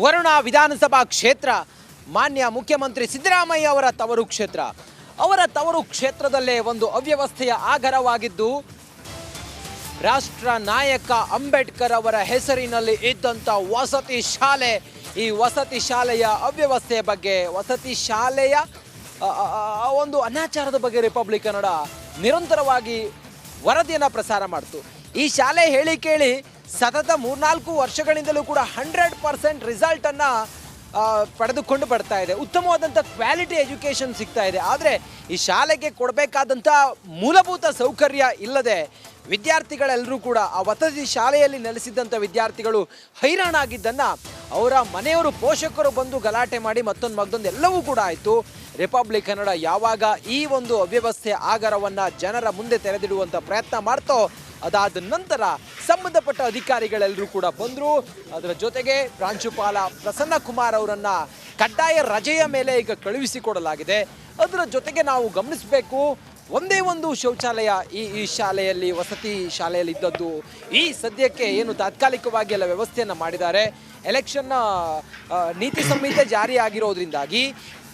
ವರುಣ ವಿಧಾನಸಭಾ ಕ್ಷೇತ್ರ ಮಾನ್ಯ ಮುಖ್ಯಮಂತ್ರಿ ಸಿದ್ದರಾಮಯ್ಯ ಅವರ ತವರು ಕ್ಷೇತ್ರ. ಅವರ ತವರು ಕ್ಷೇತ್ರದಲ್ಲೇ ಒಂದು ಅವ್ಯವಸ್ಥೆಯ ಆಗರವಾಗಿದ್ದು, ರಾಷ್ಟ್ರ ನಾಯಕ ಅಂಬೇಡ್ಕರ್ ಅವರ ಹೆಸರಿನಲ್ಲಿ ಇದ್ದಂಥ ವಸತಿ ಶಾಲೆ, ಈ ವಸತಿ ಶಾಲೆಯ ಅವ್ಯವಸ್ಥೆಯ ಬಗ್ಗೆ, ವಸತಿ ಶಾಲೆಯ ಒಂದು ಅನಾಚಾರದ ಬಗ್ಗೆ ರಿಪಬ್ಲಿಕ್ ಕನ್ನಡ ನಿರಂತರವಾಗಿ ವರದಿಯನ್ನು ಪ್ರಸಾರ ಮಾಡ್ತು. ಈ ಶಾಲೆ ಹೇಳಿ ಕೇಳಿ ಸತತ 3-4 ವರ್ಷಗಳಿಂದಲೂ ಕೂಡ 100% ರಿಸಲ್ಟನ್ನು ಪಡೆದುಕೊಂಡು ಬರ್ತಾ ಇದೆ. ಉತ್ತಮವಾದಂಥ ಕ್ವಾಲಿಟಿ ಎಜುಕೇಷನ್ ಸಿಗ್ತಾ ಇದೆ. ಆದರೆ ಈ ಶಾಲೆಗೆ ಕೊಡಬೇಕಾದಂಥ ಮೂಲಭೂತ ಸೌಕರ್ಯ ಇಲ್ಲದೆ ವಿದ್ಯಾರ್ಥಿಗಳೆಲ್ಲರೂ ಕೂಡ ಆ ವಸತಿ ಶಾಲೆಯಲ್ಲಿ ನೆಲೆಸಿದ್ದಂಥ ವಿದ್ಯಾರ್ಥಿಗಳು ಹೈರಾಣಾಗಿದ್ದನ್ನು ಅವರ ಮನೆಯವರು ಪೋಷಕರು ಬಂದು ಗಲಾಟೆ ಮಾಡಿ ಮತ್ತೊಂದು ಎಲ್ಲವೂ ಕೂಡ ಆಯಿತು. ರಿಪಬ್ಲಿಕ್ ಕನ್ನಡ ಯಾವಾಗ ಈ ಒಂದು ಅವ್ಯವಸ್ಥೆ ಆಗರವನ್ನು ಜನರ ಮುಂದೆ ತೆರೆದಿಡುವಂಥ ಪ್ರಯತ್ನ ಮಾಡ್ತೋ, ಅದಾದ ನಂತರ ಸಂಬಂಧಪಟ್ಟ ಅಧಿಕಾರಿಗಳೆಲ್ಲರೂ ಕೂಡ ಬಂದರು. ಅದರ ಜೊತೆಗೆ ಪ್ರಾಂಶುಪಾಲ ಪ್ರಸನ್ನ ಕುಮಾರ್ ಅವರನ್ನು ಕಡ್ಡಾಯ ರಜೆಯ ಮೇಲೆ ಈಗ ಕಳುಹಿಸಿಕೊಡಲಾಗಿದೆ. ಅದರ ಜೊತೆಗೆ ನಾವು ಗಮನಿಸಬೇಕು, ಒಂದೇ ಒಂದು ಶೌಚಾಲಯ ಈ ಶಾಲೆಯಲ್ಲಿ, ವಸತಿ ಶಾಲೆಯಲ್ಲಿ ಇದ್ದದ್ದು. ಈ ಸದ್ಯಕ್ಕೆ ಏನು ತಾತ್ಕಾಲಿಕವಾಗಿ ಎಲ್ಲ ವ್ಯವಸ್ಥೆಯನ್ನು ಮಾಡಿದ್ದಾರೆ. ಎಲೆಕ್ಷನ್ನ ನೀತಿ ಸಂಹಿತೆ ಜಾರಿಯಾಗಿರೋದ್ರಿಂದಾಗಿ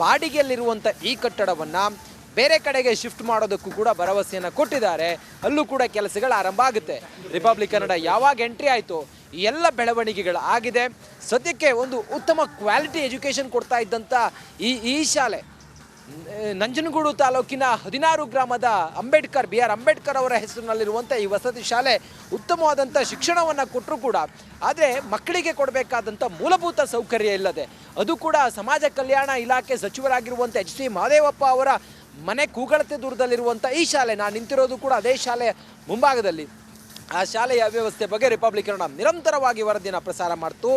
ಬಾಡಿಗೆಯಲ್ಲಿರುವಂಥ ಈ ಕಟ್ಟಡವನ್ನು ಬೇರೆ ಕಡೆಗೆ ಶಿಫ್ಟ್ ಮಾಡೋದಕ್ಕೂ ಕೂಡ ಭರವಸೆಯನ್ನು ಕೊಟ್ಟಿದ್ದಾರೆ. ಅಲ್ಲೂ ಕೂಡ ಕೆಲಸಗಳು ಆರಂಭ ಆಗುತ್ತೆ. ರಿಪಬ್ಲಿಕ್ ಕನ್ನಡ ಯಾವಾಗ ಎಂಟ್ರಿ ಆಯಿತು, ಈ ಎಲ್ಲ ಬೆಳವಣಿಗೆಗಳು ಆಗಿದೆ. ಸದ್ಯಕ್ಕೆ ಒಂದು ಉತ್ತಮ ಕ್ವಾಲಿಟಿ ಎಜುಕೇಷನ್ ಕೊಡ್ತಾ ಇದ್ದಂಥ ಈ ಶಾಲೆ ನಂಜನಗೂಡು ತಾಲೂಕಿನ 16 ಗ್ರಾಮದ BR ಅಂಬೇಡ್ಕರ್ ಅವರ ಹೆಸರಿನಲ್ಲಿರುವಂಥ ಈ ವಸತಿ ಶಾಲೆ ಉತ್ತಮವಾದಂಥ ಶಿಕ್ಷಣವನ್ನು ಕೊಟ್ಟರೂ ಕೂಡ, ಆದರೆ ಮಕ್ಕಳಿಗೆ ಕೊಡಬೇಕಾದಂಥ ಮೂಲಭೂತ ಸೌಕರ್ಯ ಇಲ್ಲದೆ, ಅದು ಕೂಡ ಸಮಾಜ ಕಲ್ಯಾಣ ಇಲಾಖೆ ಸಚಿವರಾಗಿರುವಂಥ HC ಮಹದೇವಪ್ಪ ಅವರ ಮನೆ ಕೂಗಳತೆ ದೂರದಲ್ಲಿರುವಂಥ ಈ ಶಾಲೆ, ನಾನು ನಿಂತಿರೋದು ಕೂಡ ಅದೇ ಶಾಲೆಯ ಮುಂಭಾಗದಲ್ಲಿ. ಆ ಶಾಲೆಯ ವ್ಯವಸ್ಥೆ ಬಗ್ಗೆ ರಿಪಬ್ಲಿಕ್ ಕನ್ನಡ ನಿರಂತರವಾಗಿ ವರದಿಯನ್ನು ಪ್ರಸಾರ ಮಾಡ್ತು.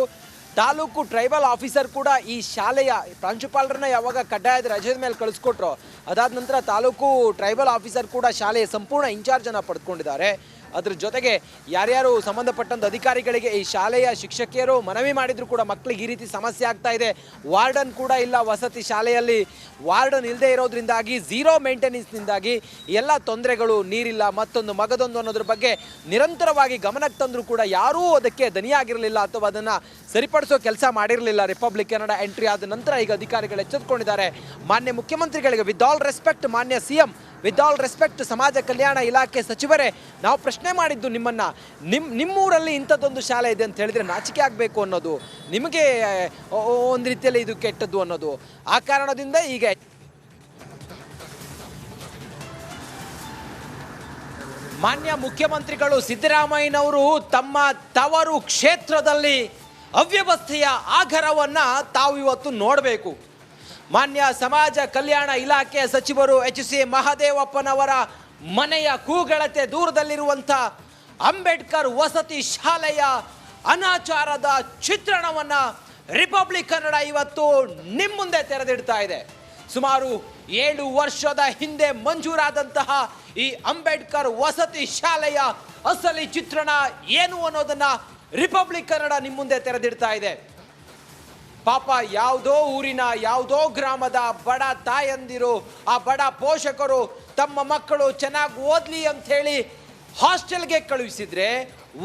ತಾಲೂಕು ಟ್ರೈಬಲ್ ಆಫೀಸರ್ ಕೂಡ ಈ ಶಾಲೆಯ ಪ್ರಾಂಶುಪಾಲರನ್ನ ಯಾವಾಗ ಕಡ್ಡಾಯದ ರಜೆಯ ಮೇಲೆ ಕಳಿಸ್ಕೊಟ್ರು, ಅದಾದ ನಂತರ ತಾಲೂಕು ಟ್ರೈಬಲ್ ಆಫೀಸರ್ ಕೂಡ ಶಾಲೆಯ ಸಂಪೂರ್ಣ ಇನ್ಚಾರ್ಜನ್ನು ಪಡೆದುಕೊಂಡಿದ್ದಾರೆ. ಅದ್ರ ಜೊತೆಗೆ ಯಾರ್ಯಾರು ಸಂಬಂಧಪಟ್ಟಂಥ ಅಧಿಕಾರಿಗಳಿಗೆ ಈ ಶಾಲೆಯ ಶಿಕ್ಷಕಿಯರು ಮನವಿ ಮಾಡಿದ್ರು ಕೂಡ ಮಕ್ಕಳಿಗೆ ಈ ರೀತಿ ಸಮಸ್ಯೆ ಆಗ್ತಾ ಇದೆ. ವಾರ್ಡನ್ ಕೂಡ ಇಲ್ಲ ವಸತಿ ಶಾಲೆಯಲ್ಲಿ. ವಾರ್ಡನ್ ಇಲ್ಲದೆ ಇರೋದ್ರಿಂದಾಗಿ ಝೀರೋ ಮೇಂಟೆನೆನ್ಸ್ನಿಂದಾಗಿ ಎಲ್ಲ ತೊಂದರೆಗಳು, ನೀರಿಲ್ಲ, ಮಗದೊಂದು ಅನ್ನೋದ್ರ ಬಗ್ಗೆ ನಿರಂತರವಾಗಿ ಗಮನಕ್ಕೆ ತಂದರೂ ಕೂಡ ಯಾರೂ ಅದಕ್ಕೆ ದನಿಯಾಗಿರಲಿಲ್ಲ ಅಥವಾ ಅದನ್ನು ಸರಿಪಡಿಸೋ ಕೆಲಸ ಮಾಡಿರಲಿಲ್ಲ. ರಿಪಬ್ಲಿಕ್ ಕನ್ನಡ ಎಂಟ್ರಿ ಆದ ನಂತರ ಈಗ ಅಧಿಕಾರಿಗಳು ಎಚ್ಚೆತ್ತುಕೊಂಡಿದ್ದಾರೆ. ಮಾನ್ಯ ಮುಖ್ಯಮಂತ್ರಿಗಳಿಗೆ ವಿತ್ ಆಲ್ ರೆಸ್ಪೆಕ್ಟ್, ಮಾನ್ಯ CM ವಿತ್ ಆಲ್ ರೆಸ್ಪೆಕ್ಟ್, ಸಮಾಜ ಕಲ್ಯಾಣ ಇಲಾಖೆ ಸಚಿವರೇ, ನಾವು ಪ್ರಶ್ನೆ ಮಾಡಿದ್ದು ನಿಮ್ಮನ್ನು, ನಿಮ್ಮೂರಲ್ಲಿ ಇಂಥದ್ದೊಂದು ಶಾಲೆ ಇದೆ ಅಂತ ಹೇಳಿದರೆ ನಾಚಿಕೆ ಆಗಬೇಕು ಅನ್ನೋದು, ನಿಮಗೆ ಒಂದು ರೀತಿಯಲ್ಲಿ ಇದು ಕೆಟ್ಟದ್ದು ಅನ್ನೋದು. ಆ ಕಾರಣದಿಂದ ಈಗ ಮಾನ್ಯ ಮುಖ್ಯಮಂತ್ರಿಗಳು ಸಿದ್ದರಾಮಯ್ಯನವರು ತಮ್ಮ ತವರು ಕ್ಷೇತ್ರದಲ್ಲಿ ಅವ್ಯವಸ್ಥೆಯ ಆಗರವನ್ನು ತಾವು ಇವತ್ತು ನೋಡಬೇಕು. ಮಾನ್ಯ ಸಮಾಜ ಕಲ್ಯಾಣ ಇಲಾಖೆ ಸಚಿವರು HC ಮಹದೇವಪ್ಪನವರ ಮನೆಯ ಕೂಗಳತೆ ದೂರದಲ್ಲಿರುವಂಥ ಅಂಬೇಡ್ಕರ್ ವಸತಿ ಶಾಲೆಯ ಅನಾಚಾರದ ಚಿತ್ರಣವನ್ನು ರಿಪಬ್ಲಿಕ್ ಕನ್ನಡ ಇವತ್ತು ನಿಮ್ಮ ಮುಂದೆ ತೆರೆದಿಡ್ತಾ ಇದೆ. ಸುಮಾರು 7 ವರ್ಷದ ಹಿಂದೆ ಮಂಜೂರಾದಂತಹ ಈ ಅಂಬೇಡ್ಕರ್ ವಸತಿ ಶಾಲೆಯ ಅಸಲಿ ಚಿತ್ರಣ ಏನು ಅನ್ನೋದನ್ನ ರಿಪಬ್ಲಿಕ್ ಕನ್ನಡ ನಿಮ್ಮ ಮುಂದೆ ತೆರೆದಿಡ್ತಾ ಇದೆ. ಪಾಪ ಯಾವುದೋ ಊರಿನ, ಯಾವುದೋ ಗ್ರಾಮದ ಬಡ ತಾಯಂದಿರು, ಆ ಬಡ ಪೋಷಕರು ತಮ್ಮ ಮಕ್ಕಳು ಚೆನ್ನಾಗಿ ಓದಲಿ ಅಂಥೇಳಿ ಹಾಸ್ಟೆಲ್ಗೆ ಕಳುಹಿಸಿದ್ರೆ,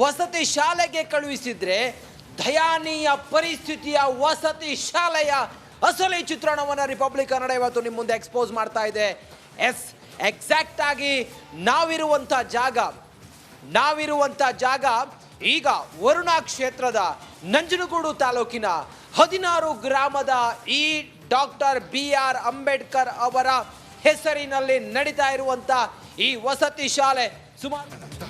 ವಸತಿ ಶಾಲೆಗೆ ಕಳುಹಿಸಿದ್ರೆ, ದಯಾನೀಯ ಪರಿಸ್ಥಿತಿಯ ವಸತಿ ಶಾಲೆಯ ಅಸಲಿ ಚಿತ್ರಣವನ್ನು ರಿಪಬ್ಲಿಕ್ ಕನ್ನಡ ಇವತ್ತು ನಿಮ್ಮ ಮುಂದೆ ಎಕ್ಸ್ಪೋಸ್ ಮಾಡ್ತಾ ಇದೆ. ಎಕ್ಸಾಕ್ಟ್ ಆಗಿ ನಾವಿರುವಂಥ ಜಾಗ ಈಗ ವರುಣಾ ಕ್ಷೇತ್ರದ ನಂಜನಗೂಡು ತಾಲೂಕಿನ 16 ಗ್ರಾಮದ ಈ BR ಅಂಬೇಡ್ಕರ್ ಅವರ ಹೆಸರಿನಲ್ಲಿ ನಡೀತಾ ಇರುವಂಥ ಈ ವಸತಿ ಶಾಲೆ ಸುಮಾರು